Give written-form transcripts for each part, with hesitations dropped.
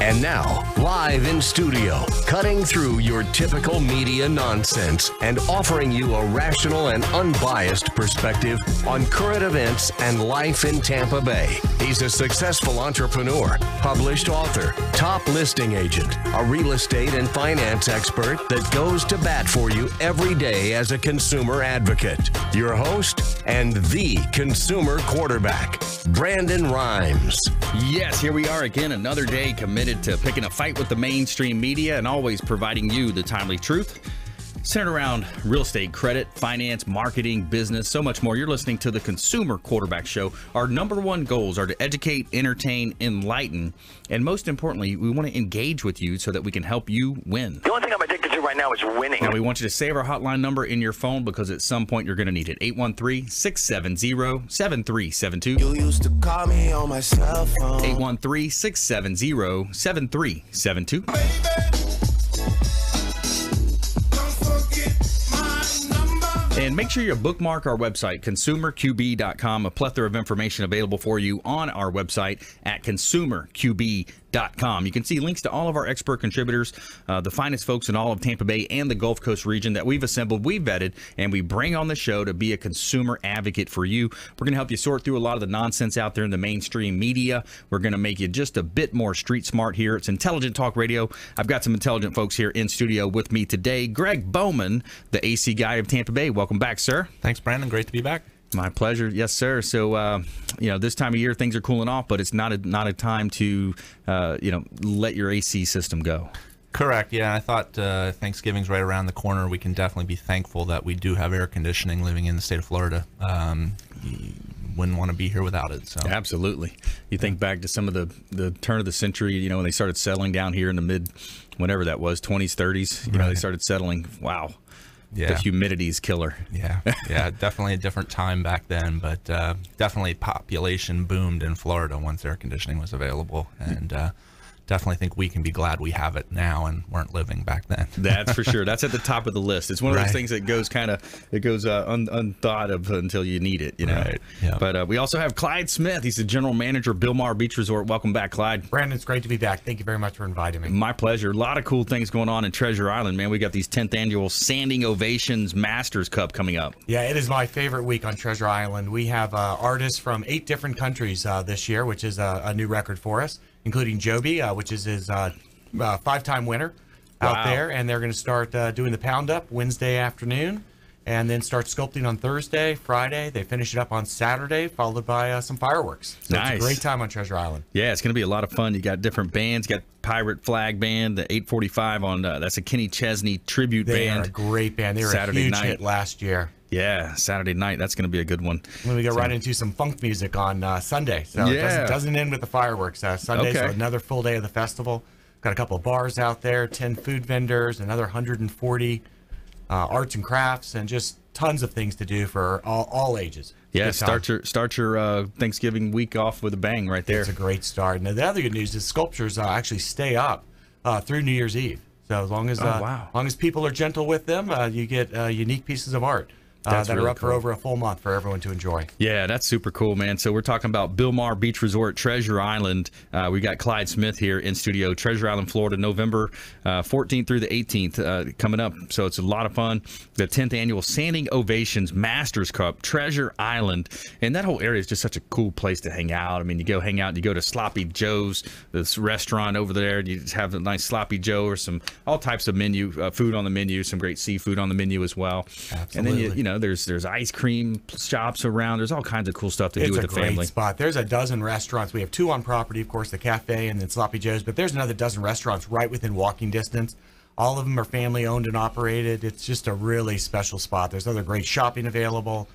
And now, live in studio, cutting through your typical media nonsense and offering you a rational and unbiased perspective on current events and life in Tampa Bay. He's a successful entrepreneur, published author, top listing agent, a real estate and finance expert that goes to bat for you every day as a consumer advocate. Your host and the consumer quarterback, Brandon Rhymes. Yes, here we are again, another day committed to picking a fight with the mainstream media and always providing you the timely truth. Centered around real estate, credit, finance, marketing, business, so much more. You're listening to the Consumer Quarterback Show. Our number one goals are to educate, entertain, enlighten, and most importantly, we want to engage with you so that we can help you win. The only thing I'm addicted to right now is winning. Now, we want you to save our hotline number in your phone because at some point you're going to need it. 813-670-7372. You used to call me on my cell phone. 813-670-7372. And make sure you bookmark our website, consumerqb.com. A plethora of information available for you on our website at consumerqb.com. You can see links to all of our expert contributors, the finest folks in all of Tampa Bay and the Gulf Coast region that we've assembled, we've vetted, and we bring on the show to be a consumer advocate for you. We're going to help you sort through a lot of the nonsense out there in the mainstream media. We're going to make you just a bit more street smart here. It's Intelligent Talk Radio. I've got some intelligent folks here in studio with me today. Gregg Bowman, the AC guy of Tampa Bay. Welcome back, sir. Thanks, Brandon. Great to be back. My pleasure. Yes, sir. So, this time of year, things are cooling off, but it's not a time to, let your AC system go. Correct. Yeah, I thought Thanksgiving's right around the corner. We can definitely be thankful that we do have air conditioning living in the state of Florida. You wouldn't want to be here without it. So absolutely. You think back to some of the turn of the century, when they started settling down here in the mid, whenever that was, 20s, 30s, they started settling. Wow. Yeah. The humidity's killer. Yeah, definitely a different time back then, but definitely population boomed in Florida once air conditioning was available, and definitely think we can be glad we have it now and weren't living back then. That's for sure. That's at the top of the list. It's one of those things that goes unthought of until you need it, Right. Yep. But we also have Clyde Smith. He's the general manager of Bilmar Beach Resort. Welcome back, Clyde. Brandon, it's great to be back. Thank you very much for inviting me. My pleasure. A lot of cool things going on in Treasure Island, man. We got these 10th annual Standing Ovations Masters Cup coming up. Yeah, it is my favorite week on Treasure Island. We have artists from 8 different countries this year, which is a new record for us, including Joby, which is his 5-time winner out there. And they're going to start doing the pound up Wednesday afternoon and then start sculpting on Thursday, Friday. They finish it up on Saturday, followed by some fireworks. So nice. It's a great time on Treasure Island. Yeah, it's going to be a lot of fun. You got different bands. You got Pirate Flag Band, the 845 on, that's a Kenny Chesney tribute band. They are a great band. They were Saturday a huge night. hit last year. Yeah, Saturday night. That's going to be a good one. Then we go right into some funk music on Sunday. So it doesn't end with the fireworks. Sunday's another full day of the festival. Got a couple of bars out there, 10 food vendors, another 140 arts and crafts, and just tons of things to do for all ages. Yeah, start your Thanksgiving week off with a bang right there. It's a great start. Now, the other good news is sculptures actually stay up through New Year's Eve. So as long as people are gentle with them, you get unique pieces of art that are up for over a full month for everyone to enjoy. Yeah, that's super cool, man. So we're talking about Bilmar Beach Resort, Treasure Island. We got Clyde Smith here in studio, Treasure Island, Florida, November 14th through the 18th coming up. So it's a lot of fun. The 10th annual Standing Ovations Masters Cup, Treasure Island. And that whole area is just such a cool place to hang out. I mean, you go hang out, you go to Sloppy Joe's, this restaurant over there. You just have a nice Sloppy Joe or all types of food on the menu, some great seafood on the menu as well. Absolutely. And then, there's ice cream shops around. There's all kinds of cool stuff to do with the family. It's a great spot. There's a dozen restaurants. We have 2 on property, of course, the cafe and then Sloppy Joe's, but there's another dozen restaurants right within walking distance. All of them are family owned and operated. It's just a really special spot. There's other great shopping available.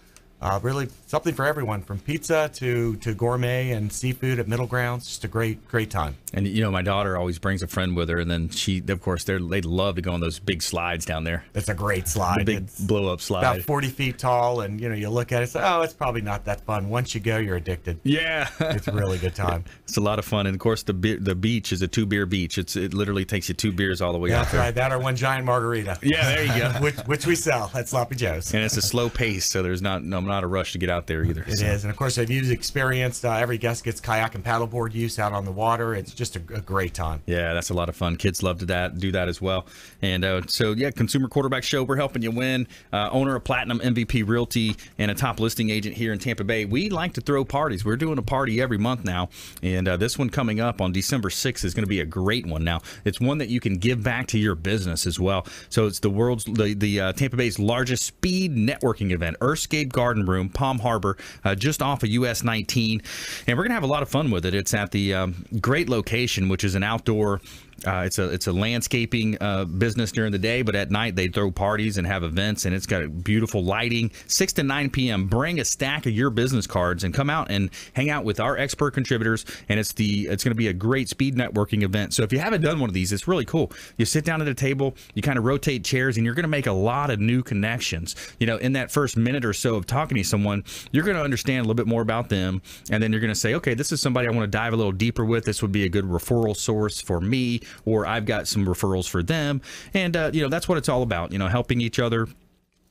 Really something for everyone, from pizza to gourmet and seafood at Middle Grounds. Just a great time. And my daughter always brings a friend with her, and then they love to go on those big slides down there. It's a great slide. The big blow up slide. About 40 feet tall, and you look at it, say, oh, it's probably not that fun. Once you go, you're addicted. Yeah, it's a really good time. It's a lot of fun, and of course the beach is a 2-beer beach. It literally takes you 2 beers all the way out That's there. right. That or 1 giant margarita. Yeah, there you go. which we sell at Sloppy Joe's. And it's a slow pace, so there's not not a rush to get out there either. It is, and of course, if you've experienced, every guest gets kayak and paddleboard use out on the water. It's just a great time. Yeah, that's a lot of fun. Kids love to do that as well. And so, yeah, Consumer Quarterback Show, we're helping you win. Owner of Platinum MVP Realty and a top listing agent here in Tampa Bay. We like to throw parties. We're doing a party every month now, and this one coming up on December 6th is going to be a great one. Now, it's one that you can give back to your business as well. So it's the Tampa Bay's largest speed networking event, Earthscape Garden Room, Palm Harbor, just off of US 19, and we're gonna have a lot of fun with it. It's at the great location, which is an outdoor. It's a landscaping business during the day, but at night they throw parties and have events, and it's got beautiful lighting. 6 to 9 p.m. Bring a stack of your business cards and come out and hang out with our expert contributors. And it's going to be a great speed networking event. So if you haven't done one of these, it's really cool. You sit down at a table, you kind of rotate chairs, and you're going to make a lot of new connections. You know, in that first minute or so of talking to someone, you're going to understand a little bit more about them, and then you're going to say, okay, this is somebody I want to dive a little deeper with. This would be a good referral source for me, or I've got some referrals for them. And, that's what it's all about, helping each other.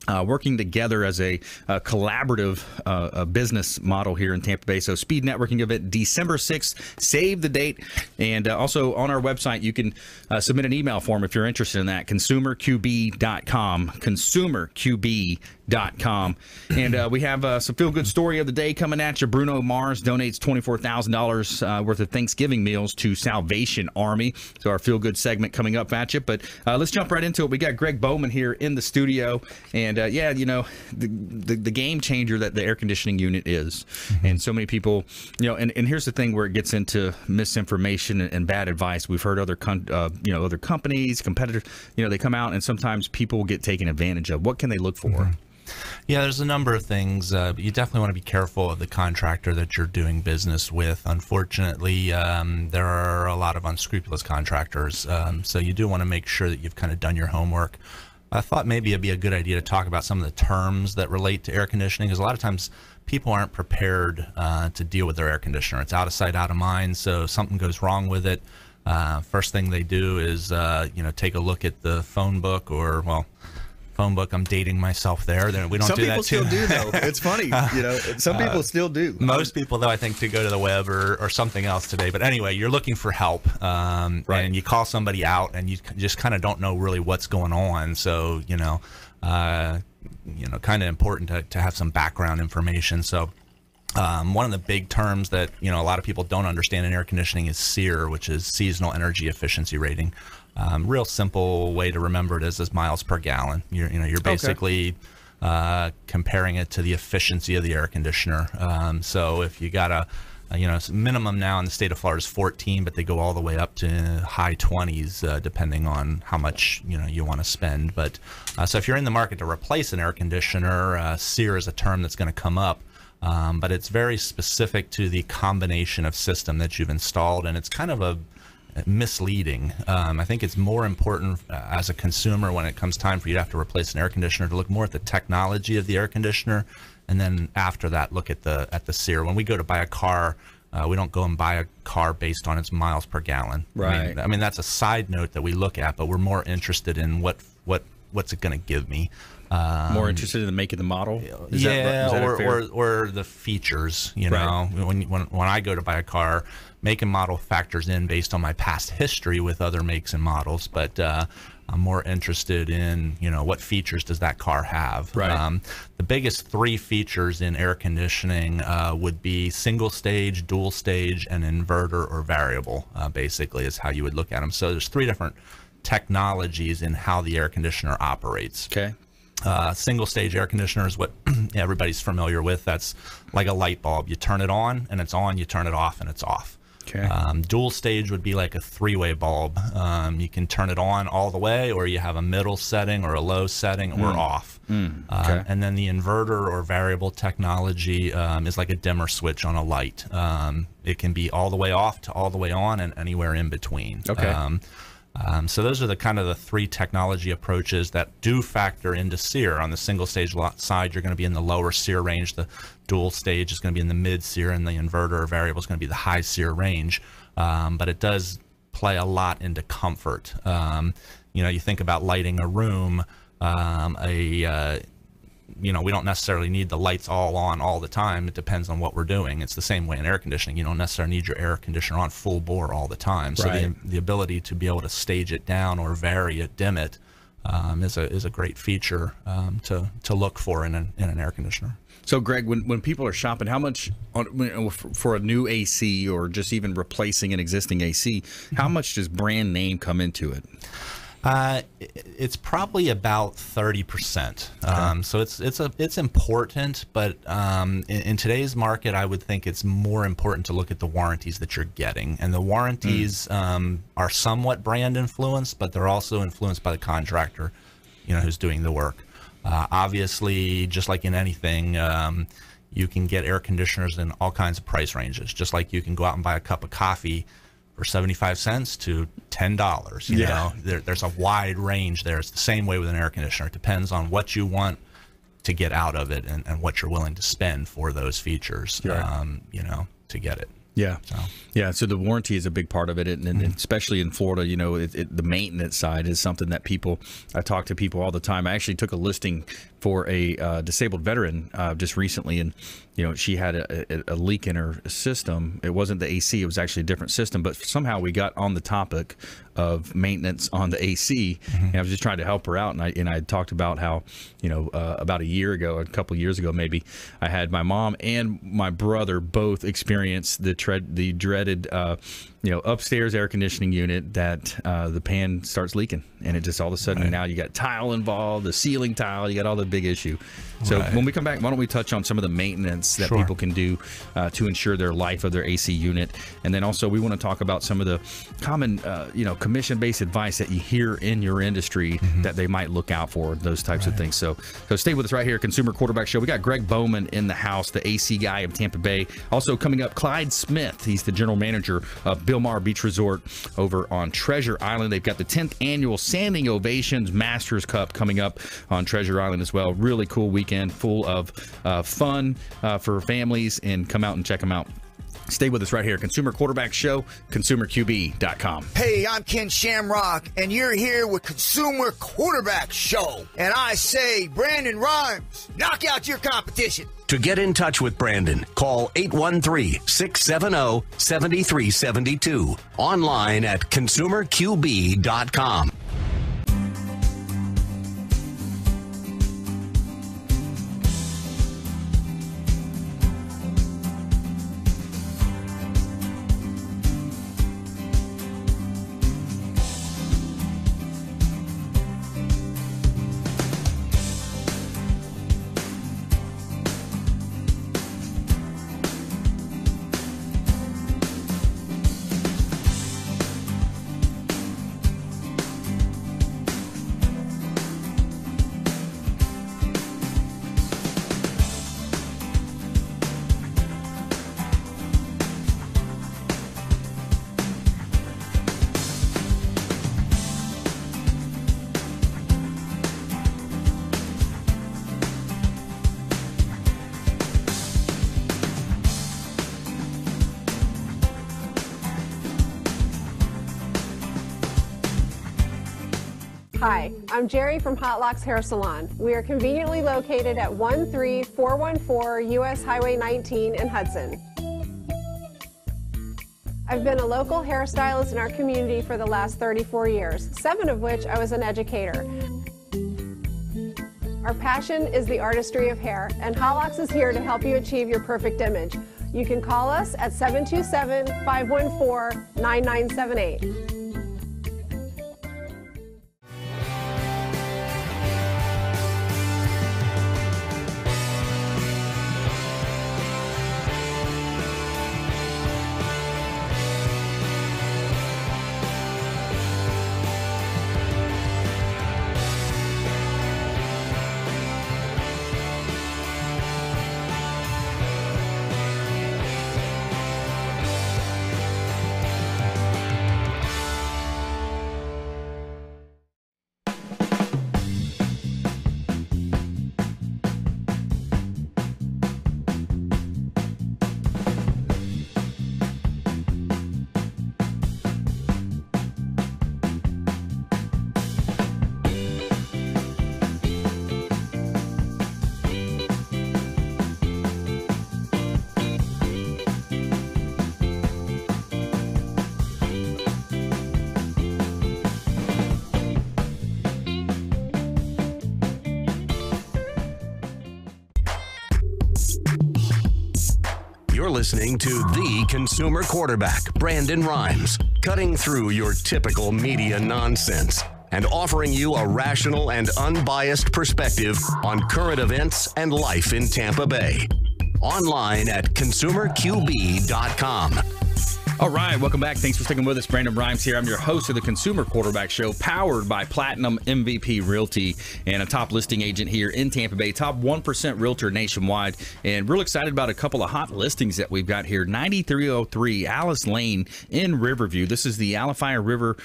Working together as a collaborative business model here in Tampa Bay. So speed networking event, December 6th. Save the date. And also on our website, you can submit an email form if you're interested in that. ConsumerQB.com. ConsumerQB.com. And we have some feel-good story of the day coming at you. Bruno Mars donates $24,000 worth of Thanksgiving meals to Salvation Army. So our feel-good segment coming up at you. But let's jump right into it. We got Gregg Bowman here in the studio. And the game changer that the air conditioning unit is. Mm-hmm. And so many people, and here's the thing where it gets into misinformation and bad advice. We've heard other companies, competitors, they come out and sometimes people get taken advantage of. What can they look for? Mm-hmm. Yeah, there's a number of things. But you definitely want to be careful of the contractor that you're doing business with. Unfortunately, there are a lot of unscrupulous contractors. So you do want to make sure that you've kind of done your homework. I thought maybe it'd be a good idea to talk about some of the terms that relate to air conditioning, because a lot of times people aren't prepared to deal with their air conditioner. It's out of sight, out of mind, so something goes wrong with it. First thing they do is, take a look at the phone book phone book. I'm dating myself there. We don't do that too. Some people still do, though. It's funny. Some people still do. Most people, though, I think, to go to the web or something else today. But anyway, you're looking for help, right. And you call somebody out, and you just kind of don't know really what's going on. So, kind of important to have some background information. So, one of the big terms that a lot of people don't understand in air conditioning is SEER, which is Seasonal Energy Efficiency Rating. Real simple way to remember it is miles per gallon. You're basically comparing it to the efficiency of the air conditioner. So if you got a minimum now in the state of Florida is 14, but they go all the way up to high 20s depending on how much you want to spend. But so if you're in the market to replace an air conditioner, SEER is a term that's going to come up. But it's very specific to the combination of system that you've installed, and it's kind of a misleading. I think it's more important as a consumer when it comes time for you to have to replace an air conditioner to look more at the technology of the air conditioner, and then after that look at the SEER. When we go to buy a car, we don't go and buy a car based on its miles per gallon. Right. I mean that's a side note that we look at, but we're more interested in what's it going to give me. More interested in the make of the model? Is that or the features. Right. When I go to buy a car, make and model factors in based on my past history with other makes and models, but I'm more interested in what features does that car have. Right. The biggest three features in air conditioning would be single stage, dual stage, and inverter or variable. Basically, is how you would look at them. So there's three different technologies in how the air conditioner operates. Okay. Single stage air conditioner is what everybody's familiar with. That's like a light bulb. You turn it on and it's on, you turn it off and it's off. Okay. Dual stage would be like a three-way bulb. You can turn it on all the way, or you have a middle setting or a low setting or off. Okay. And then the inverter or variable technology is like a dimmer switch on a light. It can be all the way off to all the way on and anywhere in between. Okay. So those are the kind of the three technology approaches that do factor into SEER. On the single stage side, you're going to be in the lower SEER range. The dual stage is going to be in the mid SEER, and the inverter or variable is going to be the high SEER range. But it does play a lot into comfort. You think about lighting a room. we don't necessarily need the lights all on all the time. It depends on what we're doing. It's the same way in air conditioning. You don't necessarily need your air conditioner on full bore all the time. So the ability to be able to stage it down or vary it, dim it, is a great feature to look for in an air conditioner. So, Greg, when people are shopping, how much for a new AC or just even replacing an existing AC, how much does brand name come into it? It's probably about 30%. So it's important, but in today's market, I would think it's more important to look at the warranties that you're getting. And the warranties are somewhat brand influenced, but they're also influenced by the contractor, who's doing the work. Obviously, just like in anything, you can get air conditioners in all kinds of price ranges. Just like you can go out and buy a cup of coffee for 75 cents to $10. You know, there's a wide range there. It's the same way with an air conditioner. It depends on what you want to get out of it and what you're willing to spend for those features, to get it. Yeah. So the warranty is a big part of it, and especially in Florida, the maintenance side is something that I talk to people all the time. I actually took a listing for a disabled veteran just recently, and she had a leak in her system. It wasn't the AC; it was actually a different system. But somehow we got on the topic of maintenance on the AC, and I was just trying to help her out. And I talked about how about a couple years ago maybe, I had my mom and my brother both experience the dreaded upstairs air conditioning unit that the pan starts leaking, and it just all of a sudden now you got tile involved, the ceiling tile, you got all the big issue. So when we come back, why don't we touch on some of the maintenance that people can do to ensure their life of their AC unit, and then also we want to talk about some of the common commission-based advice that you hear in your industry that they might look out for, those types of things. So stay with us right here, Consumer Quarterback Show. We got Gregg Bowman in the house, the AC guy of Tampa Bay. Also coming up, Clyde Smith. He's the general manager of Bilmar Beach Resort over on Treasure Island. They've got the 10th annual Standing Ovations Masters Cup coming up on Treasure Island as well. Really cool weekend, full of fun for families, and come out and check them out. Stay with us right here. Consumer Quarterback Show, consumerqb.com. Hey, I'm Ken Shamrock, and you're here with Consumer Quarterback Show. And I say, Brandon Rhymes, knock out your competition. To get in touch with Brandon, call 813-670-7372. Online at consumerqb.com. Hi, I'm Jerry from Hot Locks Hair Salon. We are conveniently located at 13414 US Highway 19 in Hudson. I've been a local hairstylist in our community for the last 34 years, 7 of which I was an educator. Our passion is the artistry of hair, and Hot Locks is here to help you achieve your perfect image. You can call us at 727-514-9978. You're listening to the consumer quarterback, Brandon Rhymes, cutting through your typical media nonsense and offering you a rational and unbiased perspective on current events and life in Tampa Bay. Online at consumerqb.com. All right, welcome back. Thanks for sticking with us. Brandon Rhymes here. I'm your host of the Consumer Quarterback Show, powered by Platinum MVP Realty, and a top listing agent here in Tampa Bay, top 1% realtor nationwide. And real excited about a couple of hot listings that we've got here. 9303 Alice Lane in Riverview. This is the Alafaya River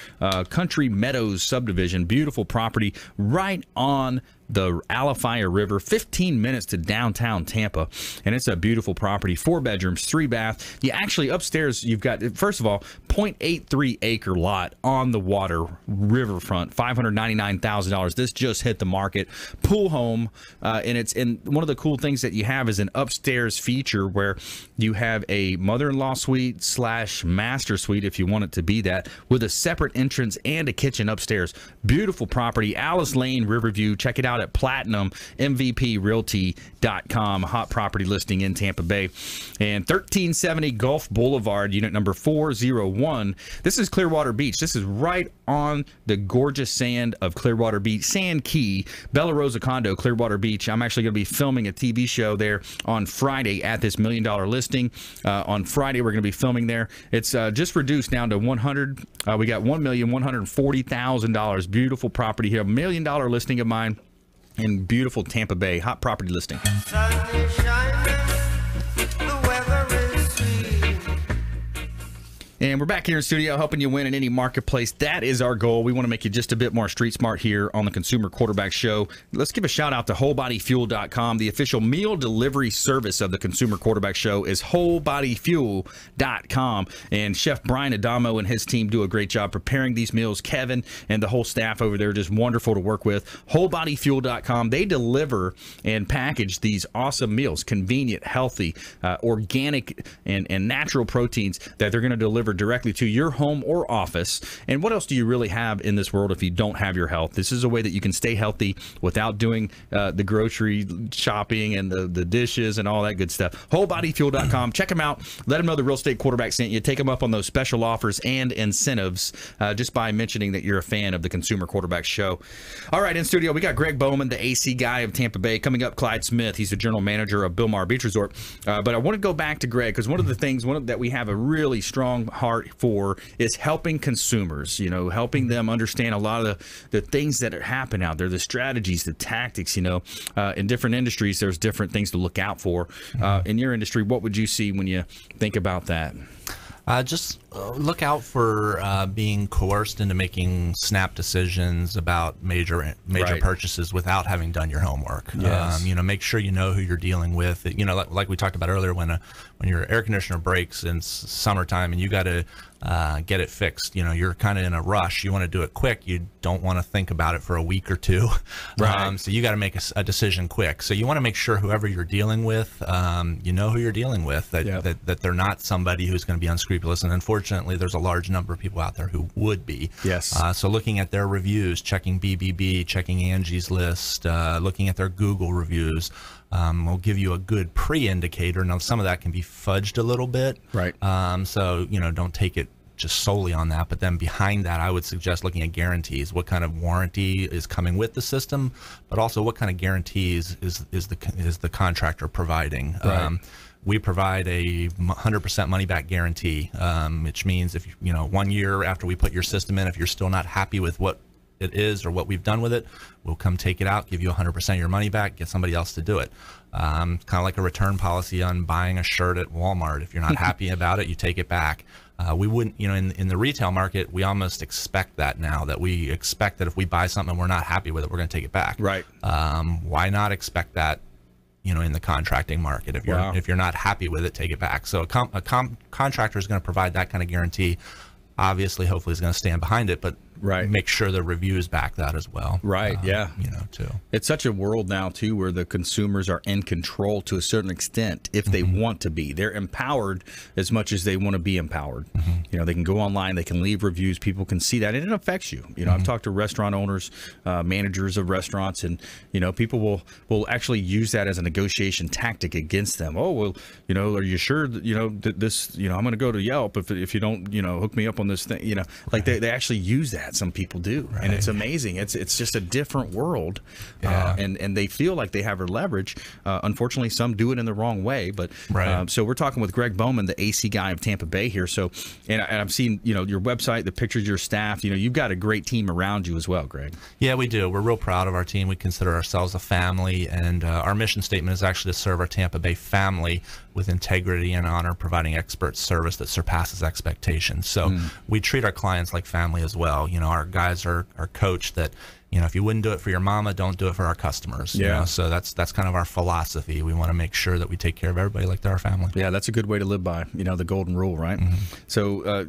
Country Meadows subdivision. Beautiful property right on the Alafaya River, 15 minutes to downtown Tampa, and it's a beautiful property. 4 bedrooms, 3 bath. You actually upstairs, you've got, first of all, 0.83 acre lot on the water, riverfront, $599,000. This just hit the market. Pool home, and one of the cool things that you have is an upstairs feature where you have a mother-in-law suite / master suite, if you want it to be that, with a separate entrance and a kitchen upstairs. Beautiful property, Alice Lane, Riverview. Check it out at PlatinumMVPRealty.com. Hot property listing in Tampa Bay. And 1370 Gulf Boulevard, unit number 401. This is Clearwater Beach. This is right on the gorgeous sand of Clearwater Beach, Sand Key, Bella Rosa Condo, Clearwater Beach. I'm actually going to be filming a TV show there on Friday at this $1 million listing. On Friday, we're going to be filming there. It's just reduced down to 100. We got $1,140,000. Beautiful property here. $1 million listing of mine in beautiful Tampa Bay. Hot property listing. Sun is shining, the weather is sweet. And we're back here in studio helping you win in any marketplace. That is our goal. We want to make you just a bit more street smart here on the Consumer Quarterback Show. Let's give a shout out to WholeBodyFuel.com. The official meal delivery service of the Consumer Quarterback Show is WholeBodyFuel.com. And Chef Brian Adamo and his team do a great job preparing these meals. Kevin and the whole staff over there are just wonderful to work with. WholeBodyFuel.com. They deliver and package these awesome meals, convenient, healthy, organic, and natural proteins that they're going to deliver directly to your home or office. And what else do you really have in this world if you don't have your health? This is a way that you can stay healthy without doing the grocery shopping and the dishes and all that good stuff. WholeBodyFuel.com. Check them out. Let them know the Real Estate Quarterback sent you. Take them up on those special offers and incentives just by mentioning that you're a fan of the Consumer Quarterback Show. All right, in studio, we got Gregg Bowman, the AC guy of Tampa Bay. Coming up, Clyde Smith. He's the general manager of Bilmar Beach Resort. But I want to go back to Gregg because one of the things that we have a really strong heart for is helping consumers, helping them understand a lot of the things that are happening out there, the strategies, the tactics. In different industries, there's different things to look out for. In your industry, what would you see when you think about that? Just look out for being coerced into making snap decisions about major Right. purchases without having done your homework. Yes. Make sure you know who you're dealing with. Like we talked about earlier, when your air conditioner breaks in summertime and you got to get it fixed, you're kind of in a rush. You want to do it quick. You don't want to think about it for a week or two. Right. So you got to make a decision quick. So you want to make sure whoever you're dealing with, you know who you're dealing with, that they're not somebody who's going to be unscrupulous. And unfortunately, there's a large number of people out there who would be. Yes. So looking at their reviews, checking BBB, checking Angie's List, looking at their Google reviews, will give you a good pre-indicator. Now, some of that can be fudged a little bit. Right. So, don't take it just solely on that. But then behind that, I would suggest looking at guarantees. What kind of warranty is coming with the system, but also what kind of guarantees is the contractor providing. Right. We provide a 100% money-back guarantee, which means if 1 year after we put your system in, if you're still not happy with what it is or what we've done with it, we'll come take it out, give you 100% of your money back, get somebody else to do it. Kind of like a return policy on buying a shirt at Walmart. If you're not happy about it, you take it back. We wouldn't, in the retail market, we almost expect that now, that we expect that if we buy something and we're not happy with it, we're going to take it back. Right. Why not expect that, in the contracting market? If you're not happy with it, take it back. So a contractor is going to provide that kind of guarantee. Obviously, hopefully, is going to stand behind it, but make sure the reviews back that as well. Right. Yeah. Too. It's such a world now too, where the consumers are in control to a certain extent if they want to be. They're empowered as much as they want to be empowered. They can go online, they can leave reviews, people can see that, and it affects you. I've talked to restaurant owners, managers of restaurants, and people will actually use that as a negotiation tactic against them. Oh, well, are you sure that this, I'm going to go to Yelp if you don't, hook me up on this thing, like they actually use that. Some people do, and it's amazing. It's just a different world, and they feel like they have leverage. Unfortunately, some do it in the wrong way. But so we're talking with Gregg Bowman, the AC guy of Tampa Bay here. So, and I've seen your website, the pictures of your staff. You've got a great team around you as well, Greg. Yeah, we do. We're real proud of our team. We consider ourselves a family, and our mission statement is actually to serve our Tampa Bay family with integrity and honor, providing expert service that surpasses expectations. So we treat our clients like family as well. Our guys are coached that, if you wouldn't do it for your mama, don't do it for our customers. So that's kind of our philosophy. We want to make sure that we take care of everybody like they're our family. Yeah, that's a good way to live by, the golden rule, right? So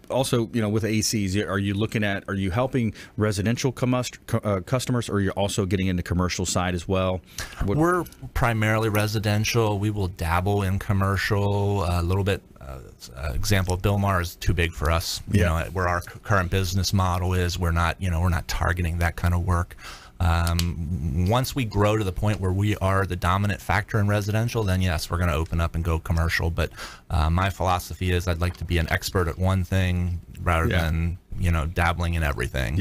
also, with ACs, are you helping residential customers, or are you also getting into commercial side as well? We're primarily residential. We will dabble in commercial a little bit. Example, Bilmar is too big for us. Where our current business model is, we're not targeting that kind of work. Once we grow to the point where we are the dominant factor in residential, then yes, we're going to open up and go commercial. But my philosophy is I'd like to be an expert at one thing rather than dabbling in everything.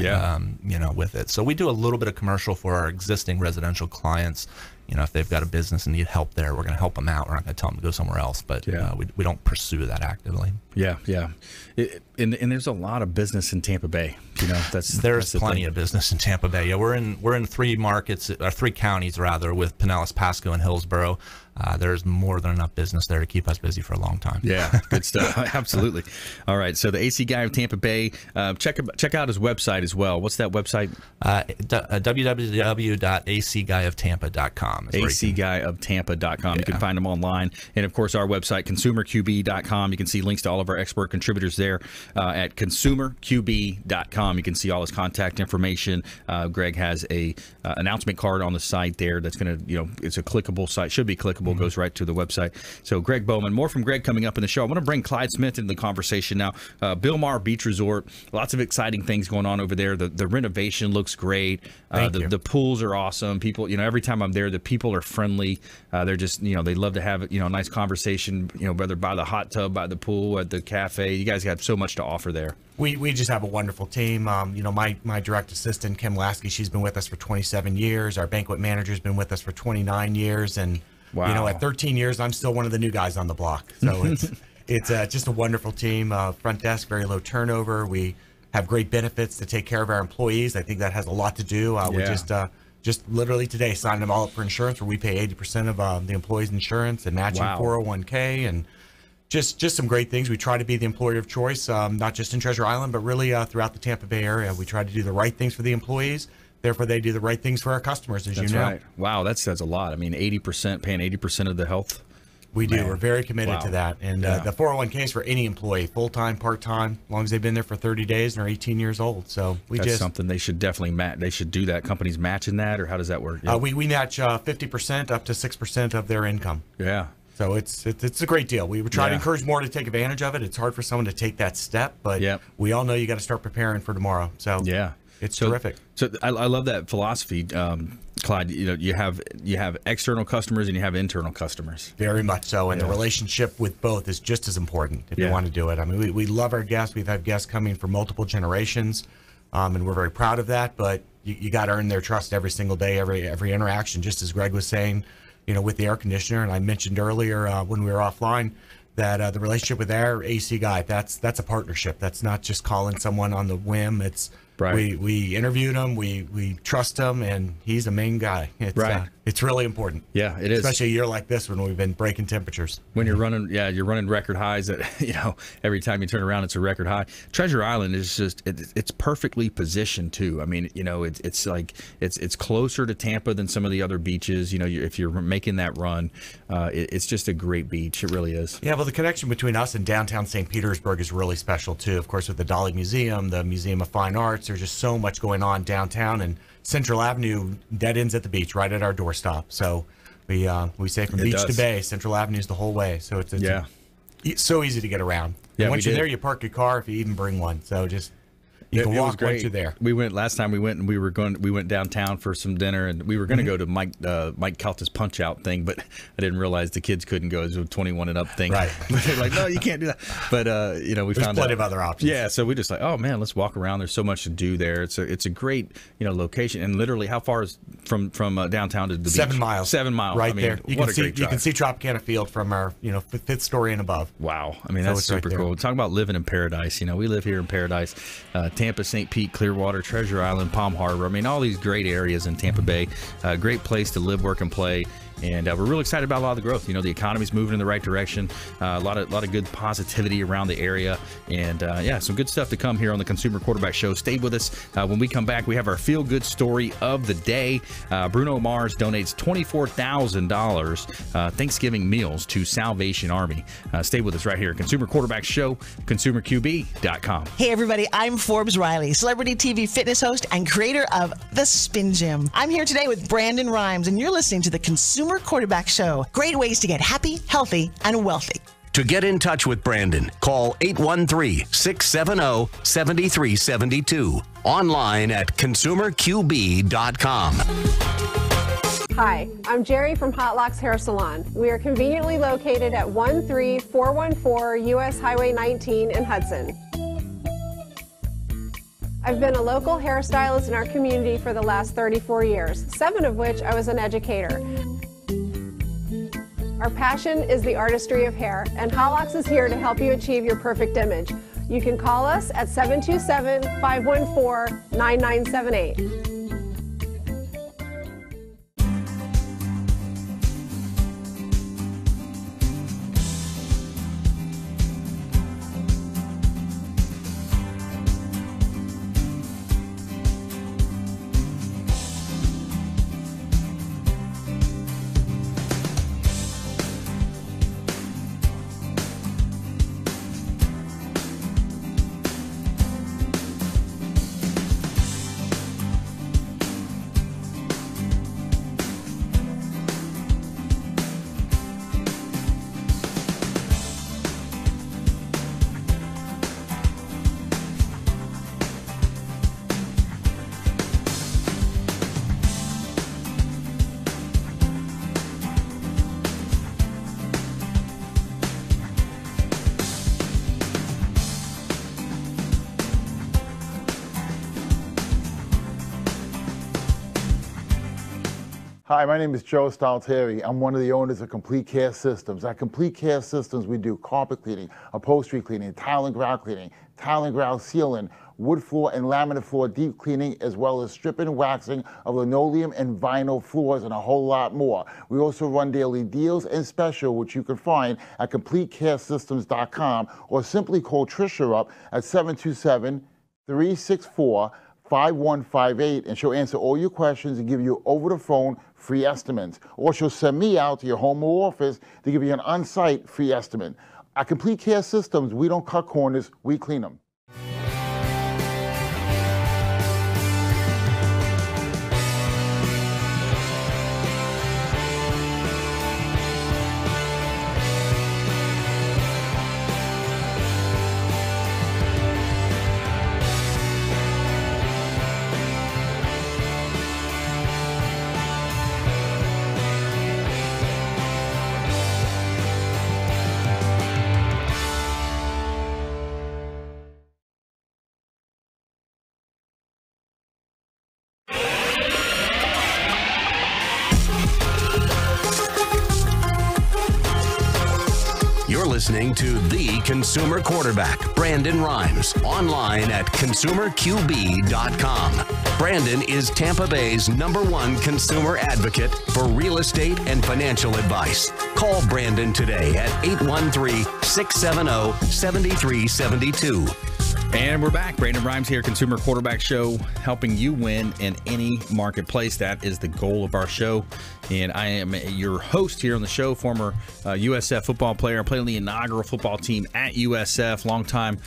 With it. So we do a little bit of commercial for our existing residential clients. If they've got a business and need help there, we're going to help them out. We're not going to tell them to go somewhere else, but we don't pursue that actively. And there's a lot of business in Tampa Bay. There's plenty of business in Tampa Bay. Yeah, we're in 3 markets, or 3 counties rather, with Pinellas, Pasco, and Hillsborough. There's more than enough business there to keep us busy for a long time. Yeah, good stuff. Absolutely. All right, so the AC guy of Tampa Bay, check out his website as well. What's that website? www.acguyoftampa.com. acguyoftampa.com. You can find them online. And, of course, our website, consumerqb.com. You can see links to all of our expert contributors there at consumerqb.com. You can see all his contact information. Greg has a announcement card on the site there that's going to, it's a clickable site. Should be clickable. Goes right to the website. So Gregg Bowman, more from Greg coming up in the show. I want to bring Clyde Smith into the conversation now. Bilmar Beach Resort, lots of exciting things going on over there. The renovation looks great. The pools are awesome. People, every time I'm there, the people are friendly. They're just, they love to have, a nice conversation, whether by the hot tub, by the pool, at the cafe. You guys got so much to offer there. We just have a wonderful team. My direct assistant, Kim Lasky, she's been with us for 27 years. Our banquet manager's been with us for 29 years. And, at 13 years, I'm still one of the new guys on the block. So it's just a wonderful team. Front desk, very low turnover. We have great benefits to take care of our employees. I think that has a lot to do. We just literally today signed them all up for insurance, where we pay 80% of the employees' insurance and matching 401k and just some great things. We try to be the employer of choice, not just in Treasure Island, but really throughout the Tampa Bay area. We try to do the right things for the employees. Therefore, they do the right things for our customers, as That's you know. Right. Wow, that says a lot. I mean, 80%, paying 80% of the health. We do. We're very committed to that. And the 401k is for any employee, full-time, part-time, as long as they've been there for 30 days and are 18 years old. So that's something they should definitely match. They should do that. Companies matching that, or how does that work? Yeah. We match 50% up to 6% of their income. Yeah. So it's a great deal. We would try to encourage more to take advantage of it. It's hard for someone to take that step, but we all know you got to start preparing for tomorrow. So it's terrific. So I love that philosophy, Clyde. You have external customers and you have internal customers. Very much so, and the relationship with both is just as important if you want to do it. I mean, we love our guests. We've had guests coming for multiple generations, and we're very proud of that. But you got to earn their trust every single day, every interaction. Just as Greg was saying, with the air conditioner, and I mentioned earlier when we were offline that the relationship with our AC guy, that's a partnership. That's not just calling someone on the whim. It's we interviewed him, we trust him, and he's a main guy. It's It's really important. Yeah, it is. Especially a year like this when we've been breaking temperatures. When you're running, you're running record highs that, every time you turn around, it's a record high. Treasure Island is just, it's perfectly positioned too. I mean, it's like, it's closer to Tampa than some of the other beaches. If you're making that run, it's just a great beach. It really is. Yeah, well, the connection between us and downtown St. Petersburg is really special too. Of course, with the Dali Museum, the Museum of Fine Arts, there's just so much going on downtown, and Central Avenue dead ends at the beach, right at our doorstop. So we say from beach to bay, Central Avenue is the whole way. So it's so easy to get around. Yeah, and once you're there, you park your car if you even bring one. So just you can walk once you're there. We went last time. We went downtown for some dinner, and we were going to go to Mike Calta's Punch Out thing, but I didn't realize the kids couldn't go. It was a 21 and up thing. Right. They're like, no, you can't do that. But we There's found plenty of other options. Yeah, so we just like, oh man, let's walk around. There's so much to do there. It's a great location, and literally, how far is from downtown to the beach? 7 miles. 7 miles. Right there. You can see Tropicana Field from our 5th story and above. Wow. I mean, that's super cool. Talking about living in paradise. We live here in paradise. Tampa, St. Pete, Clearwater, Treasure Island, Palm Harbor. I mean, all these great areas in Tampa Bay. Great place to live, work, and play. And we're real excited about a lot of the growth. The economy's moving in the right direction. A lot of good positivity around the area. And some good stuff to come here on the Consumer Quarterback Show. Stay with us. When we come back, we have our feel-good story of the day. Bruno Mars donates $24,000 Thanksgiving meals to Salvation Army. Stay with us right here. Consumer Quarterback Show, ConsumerQB.com. Hey, everybody. I'm Forbes Riley, celebrity TV fitness host and creator of The Spin Gym. I'm here today with Brandon Rhymes, and you're listening to the Consumer Quarterback Show. Great ways to get happy, healthy, and wealthy. To get in touch with Brandon, call 813-670-7372. Online at ConsumerQB.com. Hi, I'm Jerry from Hot Locks Hair Salon. We are conveniently located at 13414 US Highway 19 in Hudson. I've been a local hairstylist in our community for the last 34 years, 7 of which I was an educator. Our passion is the artistry of hair, and Hot Locks is here to help you achieve your perfect image. You can call us at 727-514-9978. Hi, my name is Joe Stalteri. I'm one of the owners of Complete Care Systems. At Complete Care Systems, we do carpet cleaning, upholstery cleaning, tile and grout cleaning, tile and grout sealing, wood floor and laminate floor deep cleaning, as well as stripping and waxing of linoleum and vinyl floors, and a whole lot more. We also run daily deals and special, which you can find at CompleteCareSystems.com, or simply call Tricia up at 727-364-5158, and she'll answer all your questions and give you over the phone free estimates. Or she'll send me out to your home or office to give you an on-site free estimate. At Complete Care Systems, we don't cut corners, we clean them. Listening to the Consumer Quarterback, Brandon Rhymes, online at ConsumerQB.com. Brandon is Tampa Bay's #1 consumer advocate for real estate and financial advice. Call Brandon today at 813-670-7372. And we're back. Brandon Rhymes here, Consumer Quarterback Show, helping you win in any marketplace. That is the goal of our show. And I am your host here on the show, former USF football player. I played on the inaugural football team at USF, longtime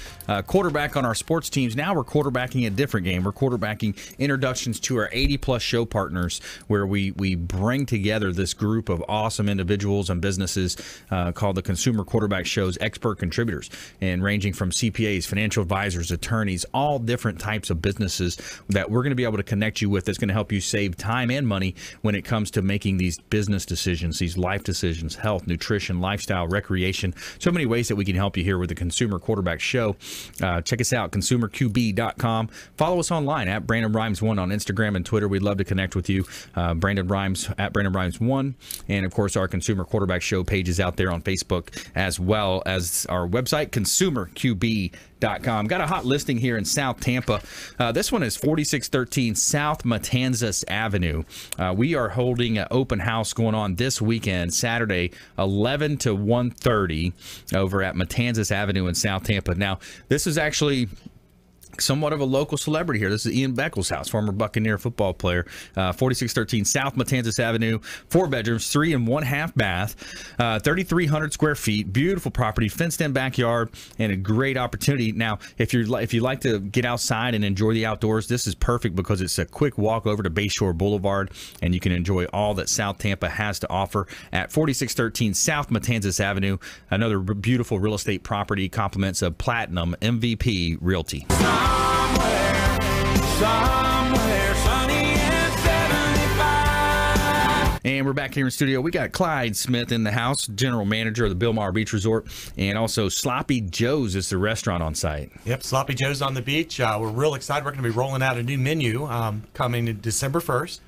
quarterback on our sports teams. Now we're quarterbacking a different game. We're quarterbacking introductions to our 80-plus show partners, where we bring together this group of awesome individuals and businesses called the Consumer Quarterback Show's expert contributors, and ranging from CPAs, financial advisors, attorneys, all different types of businesses that we're going to be able to connect you with. That's going to help you save time and money when it comes to making these business decisions, these life decisions, health, nutrition, lifestyle, recreation. So many ways that we can help you here with the Consumer Quarterback Show. Check us out, consumerqb.com. Follow us online at Brandon Rhymes1 on Instagram and Twitter. We'd love to connect with you. Brandon Rhymes at Brandon Rhymes1. And of course, our Consumer Quarterback Show page is out there on Facebook, as well as our website, consumerqb.com. Got a hot listing here in South Tampa. This one is 4613 South Matanzas Avenue. We are holding an open house going on this weekend, Saturday, 11 to 1:30 over at Matanzas Avenue in South Tampa. Now, this is actually somewhat of a local celebrity here. This is Ian Beckles' house, former Buccaneer football player. 4613 South Matanzas Avenue, 4 bedrooms, 3 and 1/2 bath, 3,300 square feet, beautiful property, fenced-in backyard, and a great opportunity. Now, if you like to get outside and enjoy the outdoors, this is perfect because it's a quick walk over to Bayshore Boulevard, and you can enjoy all that South Tampa has to offer at 4613 South Matanzas Avenue. Another beautiful real estate property, compliments of Platinum MVP Realty. Somewhere sunny and 75. And we're back here in the studio. We got Clyde Smith in the house, general manager of the Bilmar Beach Resort, and also Sloppy Joe's is the restaurant on site. Yep, Sloppy Joe's on the beach. We're real excited. We're going to be rolling out a new menu coming in December 1st.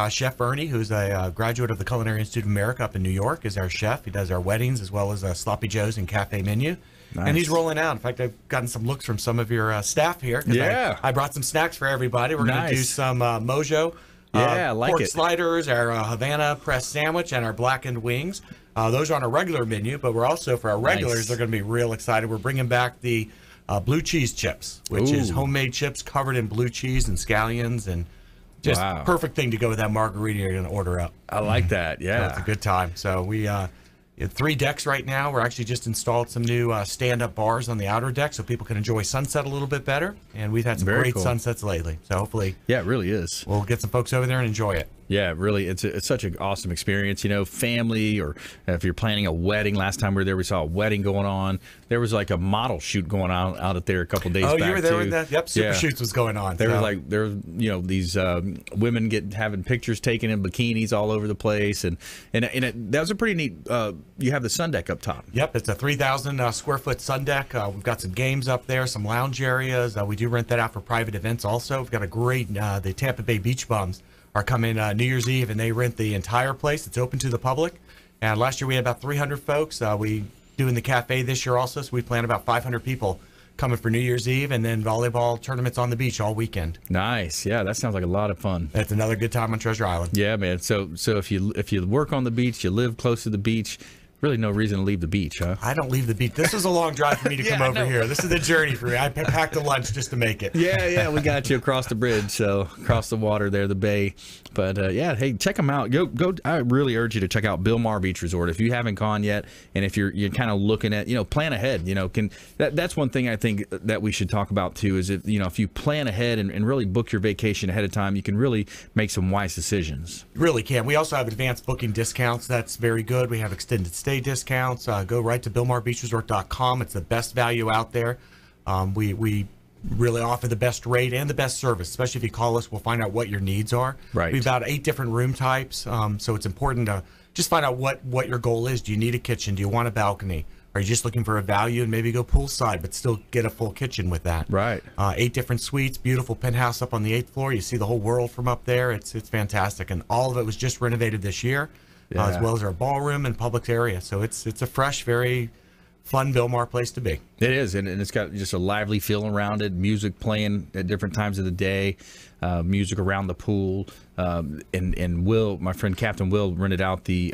Chef Ernie, who's a graduate of the Culinary Institute of America up in New York, is our chef. He does our weddings as well as Sloppy Joe's and cafe menu. Nice. And he's rolling out. In fact, I've gotten some looks from some of your staff here. Yeah. I brought some snacks for everybody. We're going to do some mojo. I like pork it. sliders, our Havana pressed sandwich, and our blackened wings. Those are on a regular menu, but we're also, for our regulars, they're going to be real excited. We're bringing back the blue cheese chips, which is homemade chips covered in blue cheese and scallions, and just perfect thing to go with that margarita you're going to order up. I like that, yeah. So it's a good time. So we have 3 decks right now. We're actually just installed some new stand-up bars on the outer deck so people can enjoy sunset a little bit better. And we've had some great sunsets lately. So hopefully, it really is. We'll get some folks over there and enjoy it. Yeah, really, it's such an awesome experience. You know, family, or if you're planning a wedding. Last time we were there, we saw a wedding going on. There was like a model shoot going on out at there a couple days back. Oh, you were there with that? Yep, Super Shoots was going on. There was these women having pictures taken in bikinis all over the place, and that was a pretty neat. You have the sun deck up top. Yep, it's a 3,000 square foot sun deck. We've got some games up there, some lounge areas. We do rent that out for private events also. We've got a great the Tampa Bay Beach Bums are coming New Year's Eve, and they rent the entire place. It's open to the public. And last year we had about 300 folks. We do in the cafe this year also, so we plan about 500 people coming for New Year's Eve, and then volleyball tournaments on the beach all weekend. Nice. Yeah, that sounds like a lot of fun. It's another good time on Treasure Island. Yeah, man. So if you work on the beach, you live close to the beach, really no reason to leave the beach, huh? I don't leave the beach. This is a long drive for me to come over here. This is a journey for me. I packed a lunch just to make it. Yeah, we got you across the bridge, so across the water there, the bay. But hey, check them out. Go. I really urge you to check out Bilmar Beach Resort if you haven't gone yet, and if you're kind of looking at, plan ahead. That's one thing I think that we should talk about too, is if you plan ahead and really book your vacation ahead of time, you can really make some wise decisions. You really can. We also have advanced booking discounts. That's very good. We have extended stay discounts. Go right to BilmarBeachResort.com. It's the best value out there. We really offer the best rate and the best service, especially if you call us. We'll find out what your needs are. Right. We have about 8 different room types, so it's important to just find out what your goal is. Do you need a kitchen? Do you want a balcony? Are you just looking for a value and maybe go poolside but still get a full kitchen with that? Right. 8 different suites, beautiful penthouse up on the 8th floor. You see the whole world from up there. It's fantastic, and all of it was just renovated this year. As well as our ballroom and public area. So it's a fresh, very fun Bilmar place to be. It is, and it's got just a lively feel around it, music playing at different times of the day. music around the pool. And Will, my friend Captain Will, rented out the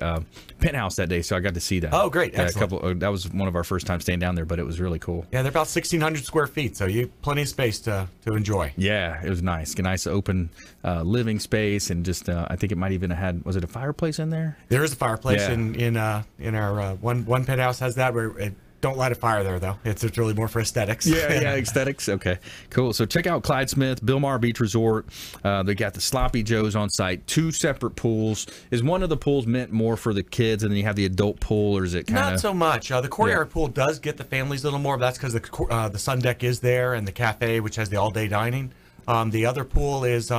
penthouse that day, so I got to see that. Oh, great! Excellent. That was one of our first times staying down there, but it was really cool. Yeah, they're about 1,600 square feet, so you plenty of space to enjoy. Yeah, it was nice. A nice open living space, and just I think it might even have had, was it a fireplace in there? There is a fireplace in our one penthouse has that. Where don't light a fire there, though. It's really more for aesthetics. Yeah, aesthetics. Okay, cool. So check out Clyde Smith, Bilmar Beach Resort. They got the Sloppy Joes on site, 2 separate pools. Is one of the pools meant more for the kids, and then you have the adult pool, or is it kind of? Not so much. The courtyard pool does get the families a little more, but that's because the sun deck is there, and the cafe, which has the all-day dining. The other pool is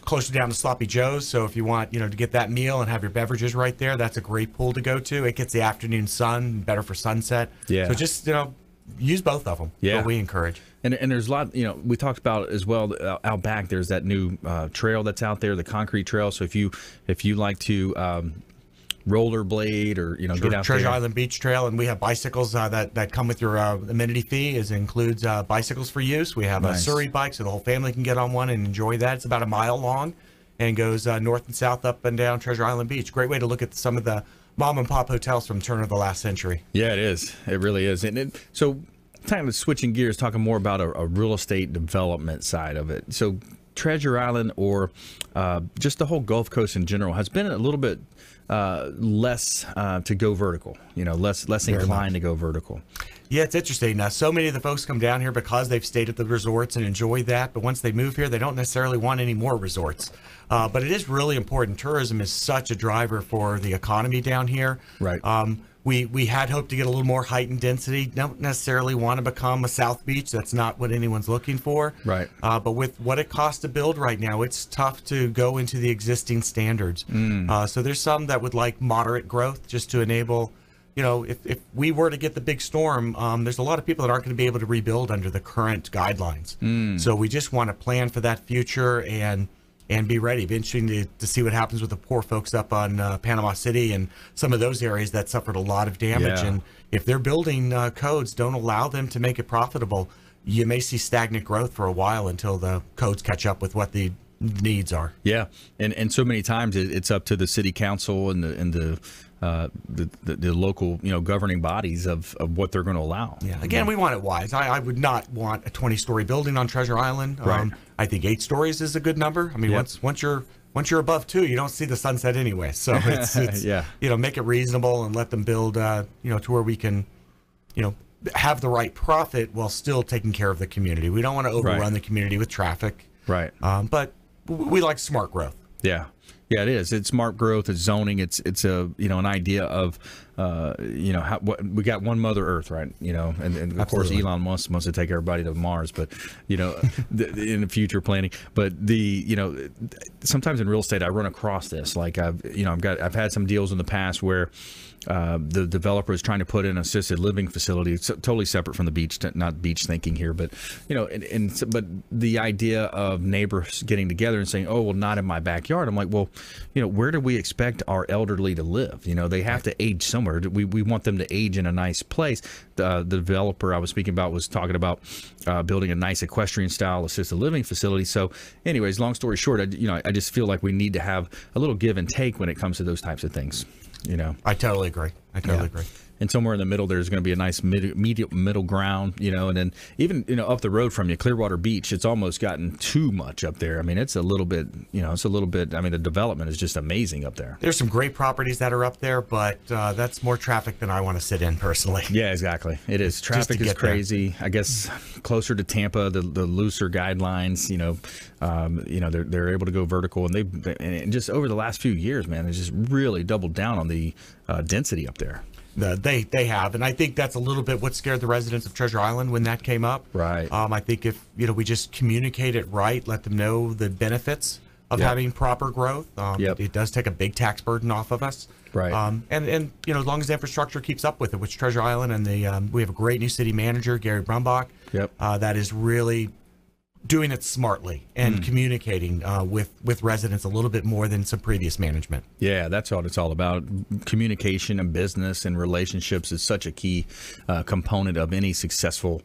closer down to Sloppy Joe's, so if you want, to get that meal and have your beverages right there, that's a great pool to go to. It gets the afternoon sun, better for sunset. Yeah. So just, use both of them. Yeah. What we encourage. And there's a lot, we talked about as well out back. There's that new trail that's out there, the concrete trail. So if you like to rollerblade or get out Treasure there. Island Beach Trail, and we have bicycles that come with your amenity fee. It includes bicycles for use. We have a Surrey bike, so the whole family can get on one and enjoy that. It's about a mile long and goes north and south up and down Treasure Island Beach. Great way to look at some of the mom and pop hotels from the turn of the last century. Yeah, it is. It really is. And so kind of switching gears, talking more about a real estate development side of it. So Treasure Island, or just the whole Gulf Coast in general, has been a little bit less to go vertical, less inclined to go vertical. Yeah, it's interesting. Now, so many of the folks come down here because they've stayed at the resorts and enjoy that, but once they move here, they don't necessarily want any more resorts. But it is really important. Tourism is such a driver for the economy down here. Right. We had hoped to get a little more height and density. Don't necessarily want to become a South Beach. That's not what anyone's looking for. Right. But with what it costs to build right now, it's tough to go into the existing standards. So there's some that would like moderate growth just to enable, if we were to get the big storm, there's a lot of people that aren't going to be able to rebuild under the current guidelines. So we just want to plan for that future and be ready. It'd be interesting to see what happens with the poor folks up on Panama City and some of those areas that suffered a lot of damage. Yeah. And if their building codes don't allow them to make it profitable, you may see stagnant growth for a while until the codes catch up with what the needs are. Yeah, and so many times it's up to the city council and the local governing bodies of what they're going to allow. Yeah. Again, we want it wise. I would not want a 20-story building on Treasure Island. Right. I think 8 stories is a good number. I mean, once you're above 2, you don't see the sunset anyway. So it's yeah. Make it reasonable and let them build to where we can have the right profit while still taking care of the community. We don't want to overrun the community with traffic. Right. But we like smart growth. Yeah. Yeah, it is. It's smart growth. It's zoning. It's a an idea of what we got one Mother Earth, right? And of course Elon wants to take everybody to Mars, but in the future planning. But sometimes in real estate I run across this. Like I've had some deals in the past where the developer is trying to put in an assisted living facility. It's totally separate from the beach, not beach thinking here, but but the idea of neighbors getting together and saying, "Oh, well, not in my backyard." I'm like, well, where do we expect our elderly to live? They have to age somewhere. We want them to age in a nice place. The developer I was speaking about was talking about building a nice equestrian style assisted living facility. So, anyways, long story short, I just feel like we need to have a little give and take when it comes to those types of things. I totally agree. Agree. And somewhere in the middle, there's going to be a nice middle ground, and then even, up the road from you, Clearwater Beach, it's almost gotten too much up there. I mean, it's a little bit, the development is just amazing up there. There's some great properties that are up there, but that's more traffic than I want to sit in personally. Yeah, exactly. It is. Traffic is crazy. There. I guess closer to Tampa, the looser guidelines, they're able to go vertical, and just over the last few years, man, they just really doubled down on the density up there. They have, and I think that's a little bit what scared the residents of Treasure Island when that came up. Right. I think if we just communicate it right, let them know the benefits of having proper growth. It does take a big tax burden off of us. Right. And as long as the infrastructure keeps up with it, which Treasure Island and we have a great new city manager, Gary Brumbach. Yep. That is really doing it smartly and communicating with residents a little bit more than some previous management. Yeah, that's what it's all about. Communication and business and relationships is such a key component of any successful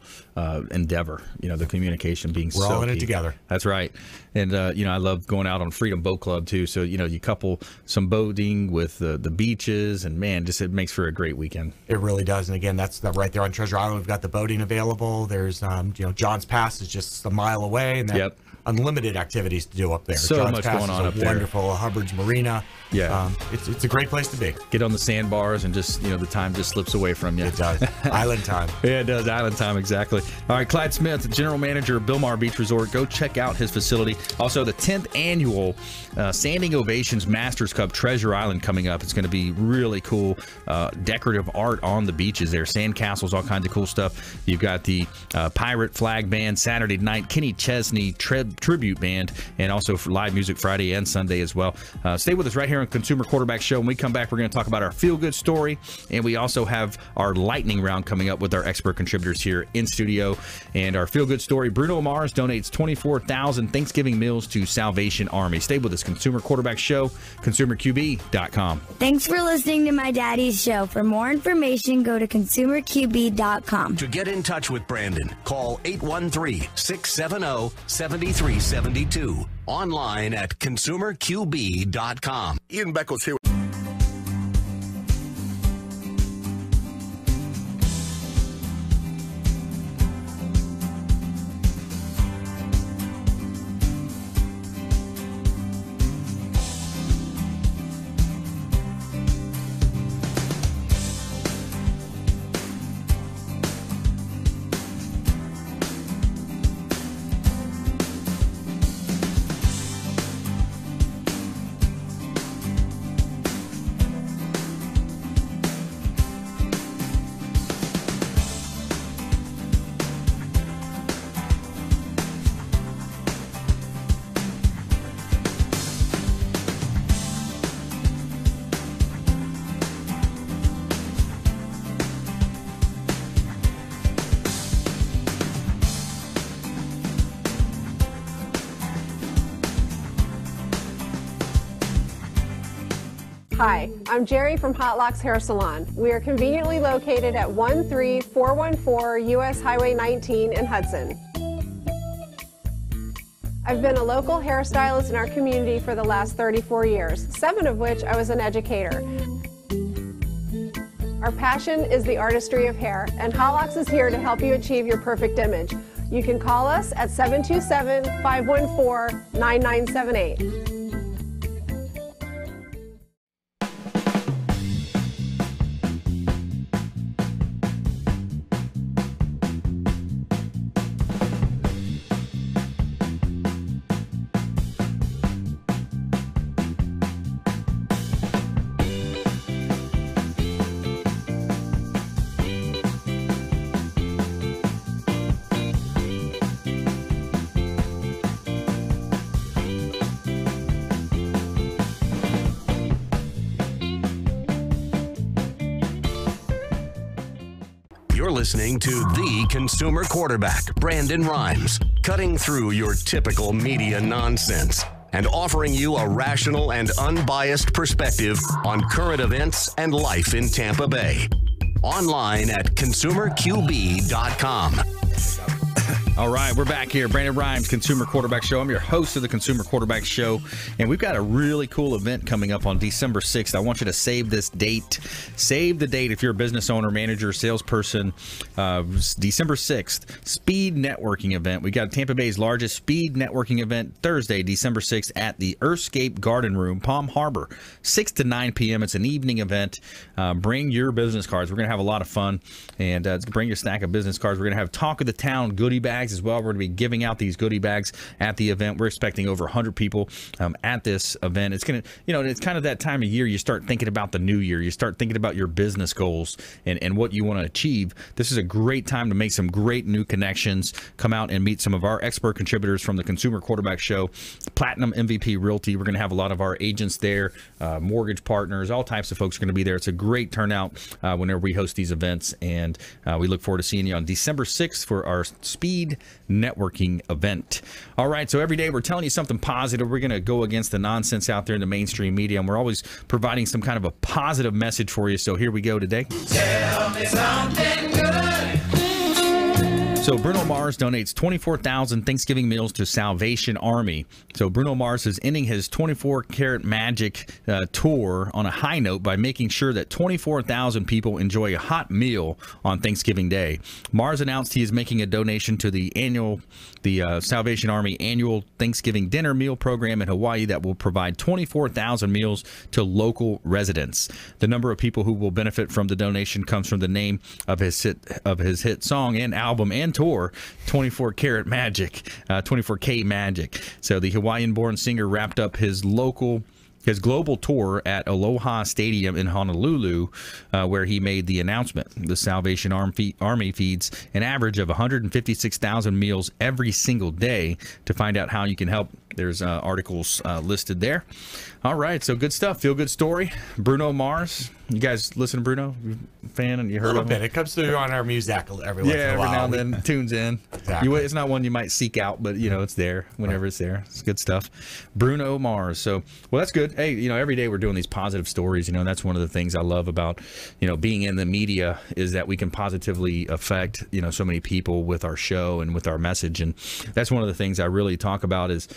endeavor. You know, the communication being We're so all in key. it together. That's right. And, you know, I love going out on Freedom Boat Club, too. So, you know, you couple some boating with the beaches, and, man, just it makes for a great weekend. It really does. And, again, that's right there on Treasure Island. We've got the boating available. There's, you know, John's Pass is just a mile away, and that unlimited activities to do up there. So John's much Pass going on is up there. wonderful. Hubbard's Marina. Yeah. It's a great place to be. Get on the sandbars and just, you know, the time just slips away from you. It does. Island time. Yeah, it does. Island time, exactly. All right, Clyde Smith, General Manager of Bilmar Beach Resort. Go check out his facility. Also, the 10th annual Standing Ovations Masters Cup Treasure Island coming up. It's going to be really cool. Decorative art on the beaches there. Sand castles, all kinds of cool stuff. You've got the Pirate Flag Band Saturday night, Kenny Chesney Tribute Band, and also for live music Friday and Sunday as well. Stay with us right here on Consumer Quarterback Show. When we come back, we're going to talk about our feel-good story, and we also have our lightning round coming up with our expert contributors here in studio. And our feel-good story, Bruno Mars donates 24,000 Thanksgiving meals to Salvation Army. Stay with us, Consumer Quarterback Show, consumerqb.com. Thanks for listening to my daddy's show. For more information, go to consumerqb.com. To get in touch with Brandon, call 813-670-7372. Online at consumerqb.com. Ian Beckles here. Hi, I'm Jerry from Hot Locks Hair Salon. We are conveniently located at 13414 US Highway 19 in Hudson. I've been a local hairstylist in our community for the last 34 years, 7 of which I was an educator. Our passion is the artistry of hair, and Hot Locks is here to help you achieve your perfect image. You can call us at 727-514-9978. You're listening to the Consumer Quarterback, Brandon Rhymes, cutting through your typical media nonsense and offering you a rational and unbiased perspective on current events and life in Tampa Bay. Online at consumerqb.com. All right, we're back here. Brandon Rhymes, Consumer Quarterback Show. I'm your host of the Consumer Quarterback Show, and we've got a really cool event coming up on December 6th. I want you to save this date. Save the date if you're a business owner, manager, salesperson. December 6th, Speed Networking Event. We got Tampa Bay's largest speed networking event Thursday, December 6th at the Earthscape Garden Room, Palm Harbor, 6 to 9 p.m. It's an evening event. Bring your business cards. We're going to have a lot of fun, and bring your stack of business cards. We're going to have Talk of the Town goodie bags as well. We're going to be giving out these goodie bags at the event. We're expecting over 100 people at this event. It's going to, it's kind of that time of year you start thinking about the new year. You start thinking about your business goals and what you want to achieve. This is a great time to make some great new connections. Come out and meet some of our expert contributors from the Consumer Quarterback Show, Platinum MVP Realty. We're going to have a lot of our agents there, mortgage partners, all types of folks are going to be there. It's a great turnout whenever we host these events, and we look forward to seeing you on December 6th for our Speed Clyde networking event. All right, so every day we're telling you something positive. We're going to go against the nonsense out there in the mainstream media, and we're always providing some kind of a positive message for you. So here we go today. Tell me something good. So Bruno Mars donates 24,000 Thanksgiving meals to Salvation Army. So Bruno Mars is ending his 24 Karat Magic tour on a high note by making sure that 24,000 people enjoy a hot meal on Thanksgiving Day. Mars announced he is making a donation to the Salvation Army annual Thanksgiving dinner meal program in Hawaii that will provide 24,000 meals to local residents. The number of people who will benefit from the donation comes from the name of his hit song and album and tour, 24 Karat Magic, 24K Magic. So the Hawaiian-born singer wrapped up his global tour at Aloha Stadium in Honolulu, where he made the announcement. The Salvation Army feeds an average of 156,000 meals every single day. To find out how you can help, there's articles listed there. All right, so good stuff. Feel good story. Bruno Mars. You guys listen to Bruno? You fan and you heard a little of bit. him? It comes through on our music every once in a while. Every now and then tunes in. Exactly. It's not one you might seek out, but it's there whenever it's there. It's good stuff. Bruno Mars. So, well, that's good. Hey, every day we're doing these positive stories. That's one of the things I love about, being in the media is that we can positively affect, so many people with our show and with our message. And that's one of the things I really talk about is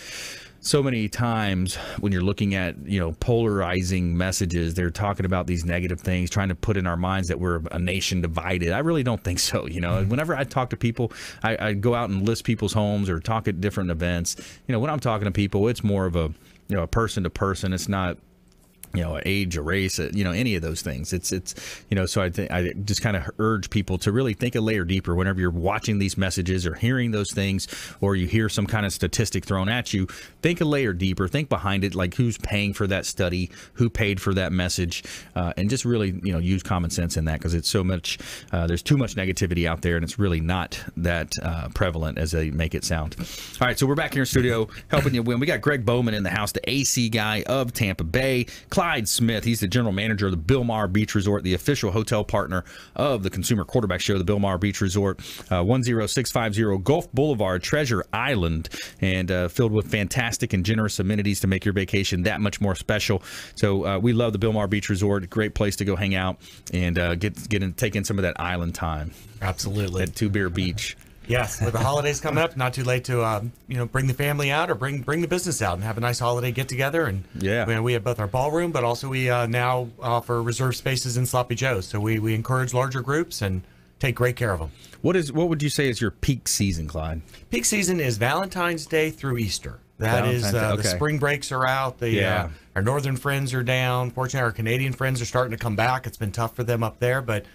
so many times when you're looking at, polarizing messages, they're talking about these negative things, trying to put in our minds that we're a nation divided. I really don't think so. Whenever I talk to people, I go out and list people's homes or talk at different events. When I'm talking to people, it's more of a, a person to person. It's not, age or race, any of those things. It's so I just kind of urge people to really think a layer deeper whenever you're watching these messages or hearing those things, or you hear some kind of statistic thrown at you. Think a layer deeper, think behind it, like who's paying for that study, who paid for that message, and just really, use common sense in that, because it's so much, there's too much negativity out there, and it's really not that prevalent as they make it sound. All right, so we're back here in studio helping you win. We got Gregg Bowman in the house, the AC guy of Tampa Bay. Clyde Smith, he's the general manager of the Bilmar Beach Resort, the official hotel partner of the Consumer Quarterback Show, the Bilmar Beach Resort, 10650 Gulf Boulevard, Treasure Island, and filled with fantastic and generous amenities to make your vacation that much more special. So we love the Bilmar Beach Resort. Great place to go hang out and take in some of that island time. Absolutely. At Two Bear Beach. Yes, with the holidays coming up, not too late to bring the family out or bring the business out and have a nice holiday get together. And we have both our ballroom, but also we now offer reserved spaces in Sloppy Joe's. So we encourage larger groups and take great care of them. What would you say is your peak season, Clyde? Peak season is Valentine's Day through Easter. That is the spring breaks are out. Our northern friends are down. Fortunately, our Canadian friends are starting to come back. It's been tough for them up there, but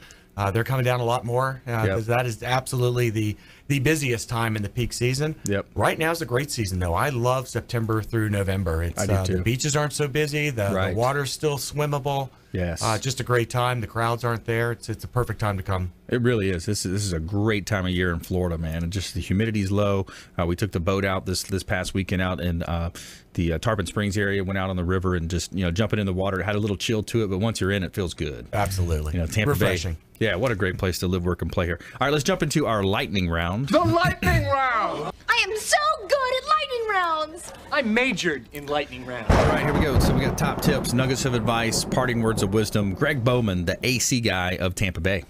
they're coming down a lot more. That is absolutely the busiest time in the peak season. Right now is a great season, though. I love September through November. I do too. The beaches aren't so busy. The water's still swimmable. Yes. Just a great time. The crowds aren't there. It's a perfect time to come. It really is. This is a great time of year in Florida, man. And just the humidity's low. We took the boat out this past weekend out in the Tarpon Springs area, went out on the river and just, jumping in the water. It had a little chill to it, but once you're in, it feels good. Absolutely. Tampa refreshing. Bay. Yeah, what a great place to live, work, and play here. All right, let's jump into our lightning round. The lightning round! I am so good at lightning rounds! I majored in lightning rounds. All right, here we go. So we got top tips, nuggets of advice, parting words of wisdom. Gregg Bowman, the AC guy of Tampa Bay.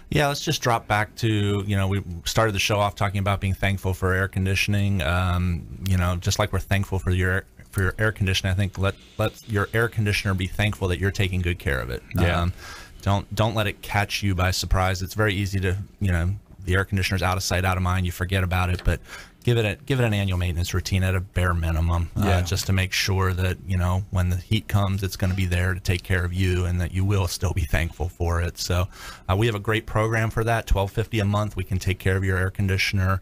Yeah, let's just drop back to, we started the show off talking about being thankful for air conditioning. Just like we're thankful for your air conditioning, I think let your air conditioner be thankful that you're taking good care of it. Yeah. Don't let it catch you by surprise. It's very easy to, the air conditioner's out of sight, out of mind. You forget about it, but give it an annual maintenance routine at a bare minimum, just to make sure that, when the heat comes, it's going to be there to take care of you and that you will still be thankful for it. So we have a great program for that, $12.50 a month. We can take care of your air conditioner.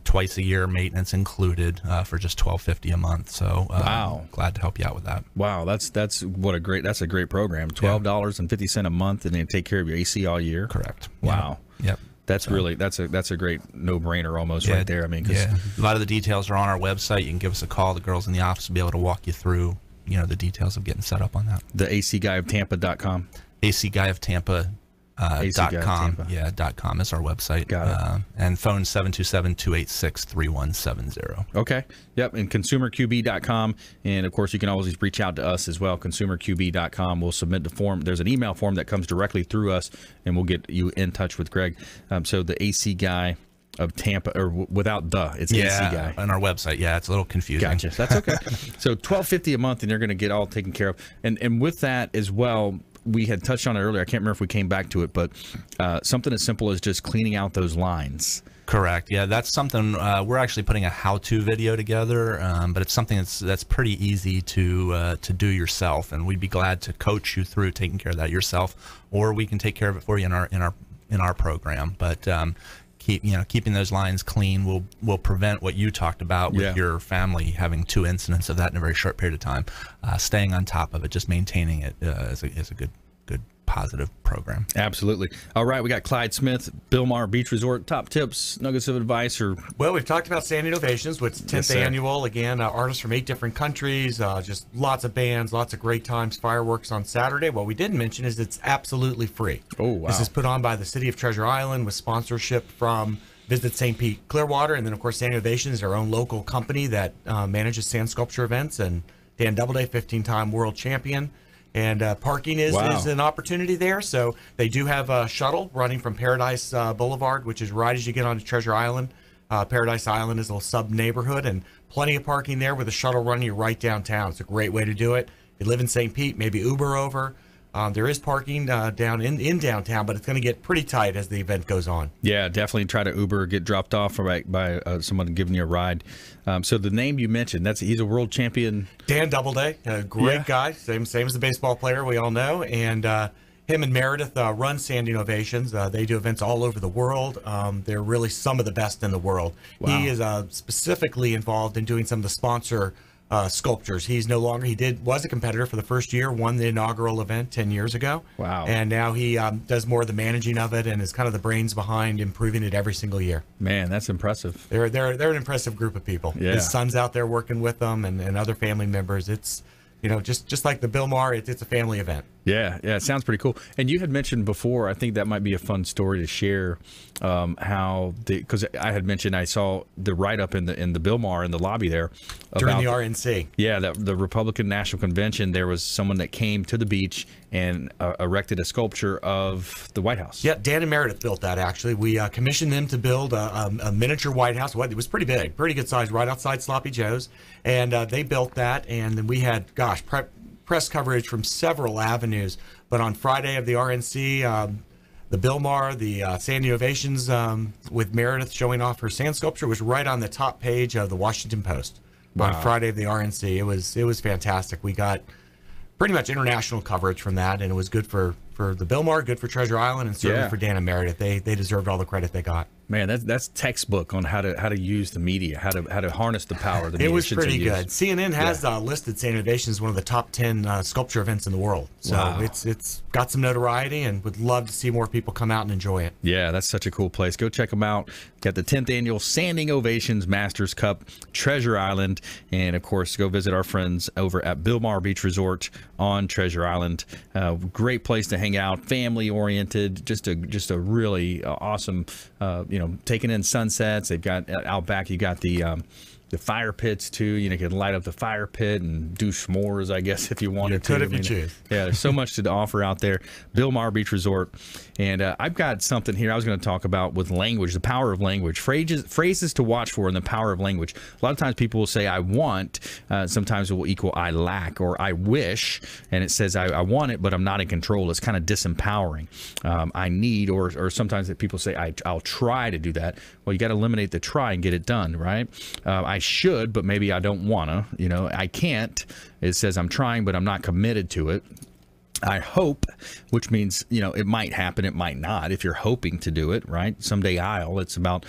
Twice a year, maintenance included, for just $12.50 a month. So wow, glad to help you out with that. Wow, that's a great program. $12.50 a month, and they take care of your AC all year. Correct. Wow. Yep. That's really that's a great no-brainer almost right there. I mean, a lot of the details are on our website. You can give us a call. The girls in the office will be able to walk you through the details of getting set up on that. The ACGuyofTampa.com. ACGuyofTampa.com. .com. Yeah, .com is our website. Got it. And phone 727-286-3170. Okay. Yep. And consumerqb.com. And of course, you can always reach out to us as well. Consumerqb.com. We'll submit the form. There's an email form that comes directly through us, and we'll get you in touch with Gregg. So the AC guy of Tampa, or without it's AC guy on our website. Yeah, it's a little confusing. Gotcha. That's okay. So $12.50 a month, and you're going to get all taken care of. And with that as well, we had touched on it earlier. I can't remember if we came back to it, but something as simple as just cleaning out those lines. Correct. Yeah, that's something we're actually putting a how-to video together, but it's something that's pretty easy to do yourself, and we'd be glad to coach you through taking care of that yourself, or we can take care of it for you in our program. But keeping those lines clean will prevent what you talked about with your family having 2 incidents of that in a very short period of time. Staying on top of it, just maintaining it is a good positive program. Absolutely. All right, we got Clyde Smith, Bilmar Beach Resort. Top tips, nuggets of advice, or well, we've talked about Standing Ovations, which is 10th annual. Again, artists from 8 different countries, just lots of bands, lots of great times, fireworks on Saturday. What we didn't mention is it's absolutely free. Oh, wow. This is put on by the City of Treasure Island with sponsorship from Visit St. Pete Clearwater, and then of course Standing Ovation is our own local company that manages sand sculpture events, and Dan Doubleday, 15-time world champion. And parking is an opportunity there. So they do have a shuttle running from Paradise Boulevard, which is right as you get onto Treasure Island. Paradise Island is a little sub-neighborhood, and plenty of parking there with a shuttle running you right downtown. It's a great way to do it. If you live in St. Pete, maybe Uber over. There is parking down in downtown, but it's going to get pretty tight as the event goes on. Yeah, definitely try to Uber, get dropped off by someone giving you a ride. So the name you mentioned, he's a world champion. Dan Doubleday, a great guy, same as the baseball player we all know. And him and Meredith run Standing Ovations. They do events all over the world. They're really some of the best in the world. Wow. He is specifically involved in doing some of the sponsor sculptures. He's no longer, was a competitor for the first year, won the inaugural event 10 years ago. Wow. And now he does more of the managing of it and is kind of the brains behind improving it every single year. Man, that's impressive. They're an impressive group of people. Yeah. His son's out there working with them and other family members. It's, just like the Bilmar, it's a family event. Yeah, it sounds pretty cool. And you had mentioned before, I think that might be a fun story to share, because I had mentioned I saw the write-up in the Bilmar in the lobby there during the RNC. Yeah, the Republican National Convention. There was someone that came to the beach and erected a sculpture of the White House. Yeah, Dan and Meredith built that, actually. We commissioned them to build a miniature White House. It was pretty big, pretty good size, right outside Sloppy Joe's. And they built that, and then we had, press coverage from several avenues. But on Friday of the RNC, the Bilmar, the Standing Ovations with Meredith showing off her sand sculpture was right on the top page of the Washington Post. On Friday of the RNC. It was fantastic. We got pretty much international coverage from that, and it was good for the Bilmar, good for Treasure Island, and certainly for Dan and Meredith. They deserved all the credit they got. Man, that's textbook on how to use the media, how to harness the power of the media. It was pretty good. CNN has listed Standing Ovation as one of the top 10 sculpture events in the world. So it's got some notoriety, and would love to see more people come out and enjoy it. Yeah, that's such a cool place. Go check them out. Got the 10th annual Standing Ovations Masters Cup, Treasure Island, and of course, go visit our friends over at Bilmar Beach Resort on Treasure Island. Great place to hang out, family oriented, just a really awesome. Taking in sunsets. They've got out back. You got the fire pits too. You can light up the fire pit and do s'mores, I guess, if you wanted to. If you choose. Yeah, there's so much to offer out there. Bilmar Beach Resort. And I've got something here I was going to talk about with language, the power of language, phrases to watch for in the power of language. A lot of times people will say, I want, sometimes it will equal I lack or I wish, and it says I want it, but I'm not in control. It's kind of disempowering. I need, or sometimes that people say, I'll try to do that. Well, you got to eliminate the try and get it done, right? I should, but maybe I don't want to. I can't. It says I'm trying, but I'm not committed to it. I hope, which means, it might happen, it might not, if you're hoping to do it, right? Someday I'll. It's about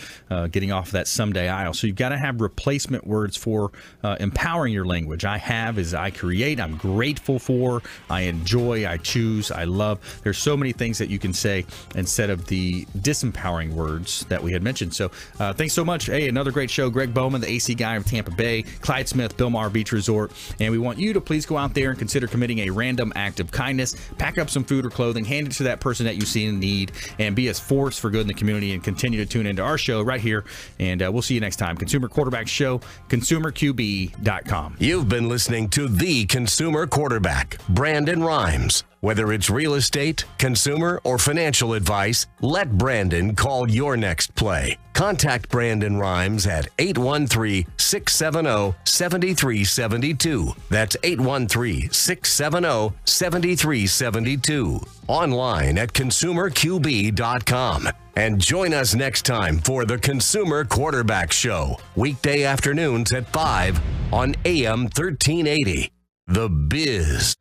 getting off that someday I'll. So you've got to have replacement words for empowering your language. I have is I create, I'm grateful for, I enjoy, I choose, I love. There's so many things that you can say instead of the disempowering words that we had mentioned. So thanks so much. Hey, another great show. Gregg Bowman, the AC guy of Tampa Bay, Clyde Smith, Bilmar Beach Resort. And we want you to please go out there and consider committing a random act of kindness kindness, pack up some food or clothing, hand it to that person that you see in need, and be a force for good in the community, and continue to tune into our show right here. And we'll see you next time. Consumer Quarterback Show, consumerqb.com. You've been listening to the Consumer Quarterback, Brandon Rhymes. Whether it's real estate, consumer, or financial advice, let Brandon call your next play. Contact Brandon Rhymes at 813-670-7372. That's 813-670-7372. Online at consumerqb.com. And join us next time for the Consumer Quarterback Show, weekday afternoons at 5 on AM 1380. The Biz.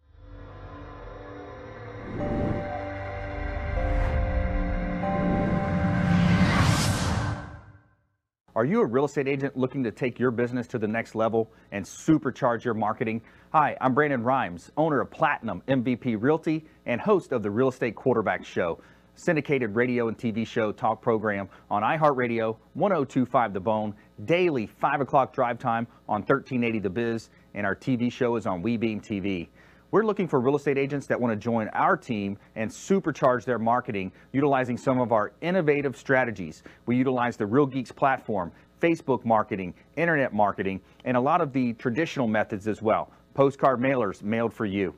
Are you a real estate agent looking to take your business to the next level and supercharge your marketing? Hi, I'm Brandon Rhymes, owner of Platinum MVP Realty and host of the Real Estate Quarterback Show, syndicated radio and TV show talk program on iHeartRadio, 1025 The Bone, daily 5 o'clock drive time on 1380 The Biz, and our TV show is on WeBeam TV. We're looking for real estate agents that want to join our team and supercharge their marketing utilizing some of our innovative strategies. We utilize the Real Geeks platform, Facebook marketing, internet marketing, and a lot of the traditional methods as well. Postcard mailers mailed for you,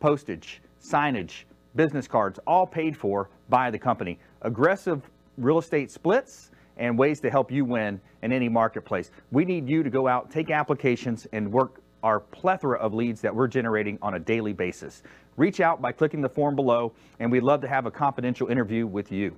postage, signage, business cards, all paid for by the company. Aggressive real estate splits and ways to help you win in any marketplace. We need you to go out, take applications, and work our plethora of leads that we're generating on a daily basis. Reach out by clicking the form below, and we'd love to have a confidential interview with you.